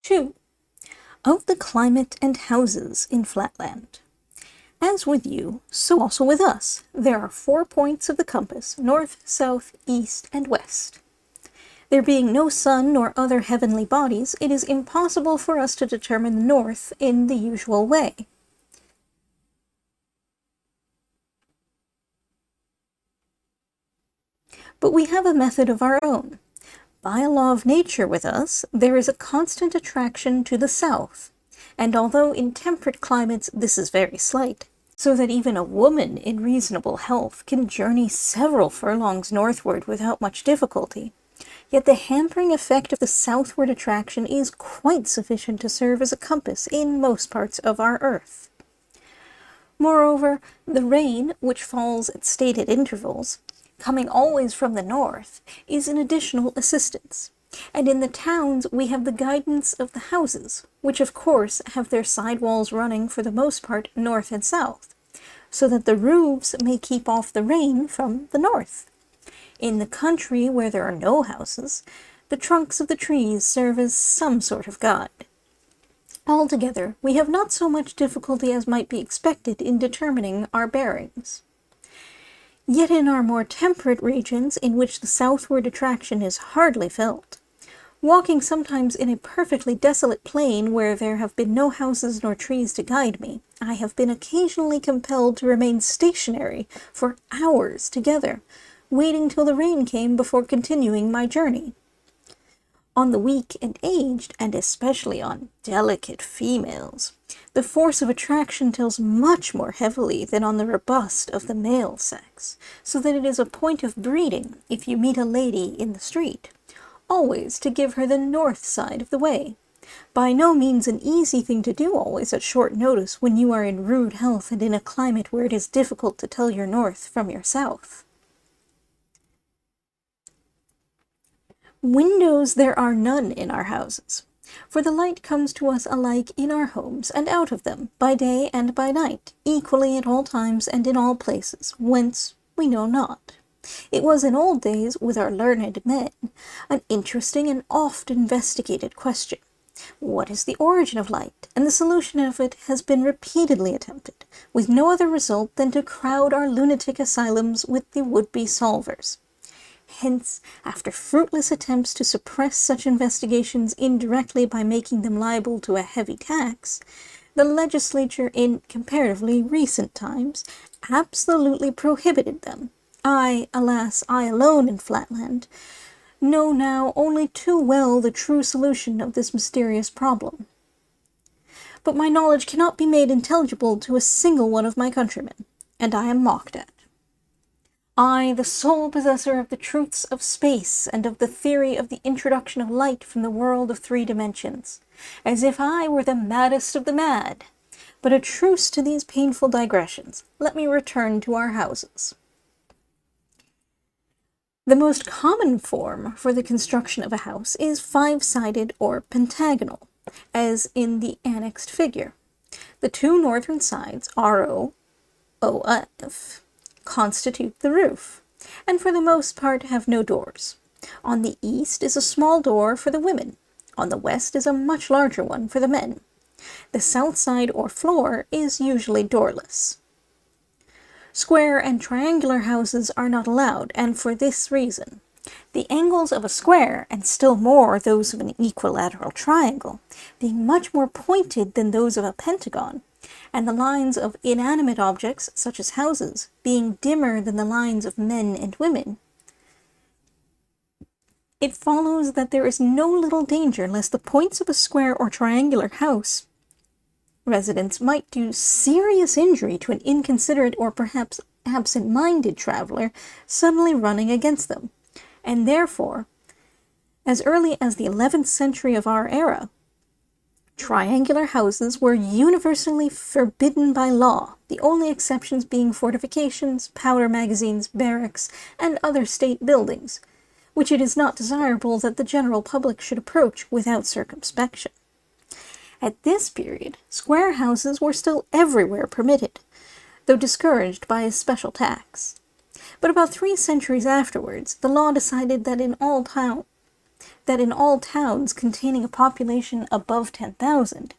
2. Of the climate and houses in Flatland. As with you, so also with us, there are 4 points of the compass, north, south, east, and west. There being no sun nor other heavenly bodies, it is impossible for us to determine the north in the usual way. But we have a method of our own. By a law of nature with us, there is a constant attraction to the south, and although in temperate climates this is very slight, so that even a woman in reasonable health can journey several furlongs northward without much difficulty, yet the hampering effect of the southward attraction is quite sufficient to serve as a compass in most parts of our earth. Moreover, the rain, which falls at stated intervals, coming always from the north, is an additional assistance, and in the towns we have the guidance of the houses, which of course have their side walls running for the most part north and south, so that the roofs may keep off the rain from the north. In the country where there are no houses, the trunks of the trees serve as some sort of guide. Altogether, we have not so much difficulty as might be expected in determining our bearings. Yet in our more temperate regions, in which the southward attraction is hardly felt, walking sometimes in a perfectly desolate plain where there have been no houses nor trees to guide me, I have been occasionally compelled to remain stationary for hours together, waiting till the rain came before continuing my journey. On the weak and aged, and especially on delicate females, the force of attraction tells much more heavily than on the robust of the male sex, so that it is a point of breeding, if you meet a lady in the street, always to give her the north side of the way. By no means an easy thing to do always at short notice when you are in rude health and in a climate where it is difficult to tell your north from your south. Windows there are none in our houses, for the light comes to us alike in our homes and out of them, by day and by night, equally at all times and in all places, whence we know not. It was in old days, with our learned men, an interesting and oft investigated question. What is the origin of light? And the solution of it has been repeatedly attempted, with no other result than to crowd our lunatic asylums with the would-be solvers. Hence, after fruitless attempts to suppress such investigations indirectly by making them liable to a heavy tax, the legislature in comparatively recent times absolutely prohibited them. Alas, I alone in Flatland, know now only too well the true solution of this mysterious problem. But my knowledge cannot be made intelligible to a single one of my countrymen, and I am mocked at. I, the sole possessor of the truths of space and of the theory of the introduction of light from the world of 3 dimensions, as if I were the maddest of the mad. But a truce to these painful digressions. Let me return to our houses. The most common form for the construction of a house is 5-sided or pentagonal, as in the annexed figure. The 2 northern sides, RO, OF, constitute the roof, and for the most part have no doors. On the east is a small door for the women. On the west is a much larger one for the men. The south side or floor is usually doorless. Square and triangular houses are not allowed, and for this reason. The angles of a square, and still more those of an equilateral triangle, being much more pointed than those of a pentagon, and the lines of inanimate objects, such as houses, being dimmer than the lines of men and women, it follows that there is no little danger lest the points of a square or triangular house residence might do serious injury to an inconsiderate or perhaps absent-minded traveler suddenly running against them, and therefore, as early as the 11th century of our era, triangular houses were universally forbidden by law, the only exceptions being fortifications, powder magazines, barracks, and other state buildings, which it is not desirable that the general public should approach without circumspection. At this period, square houses were still everywhere permitted, though discouraged by a special tax. But about 3 centuries afterwards, the law decided that in all that in all towns containing a population above 10,000,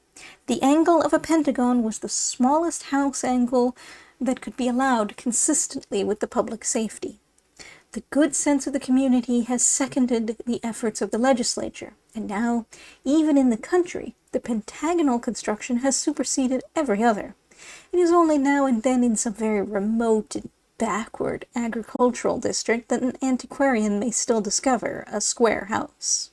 the angle of a pentagon was the smallest house angle that could be allowed consistently with the public safety. The good sense of the community has seconded the efforts of the legislature, and now, even in the country, the pentagonal construction has superseded every other. It is only now and then in some very remote and backward agricultural district that an antiquarian may still discover a square house.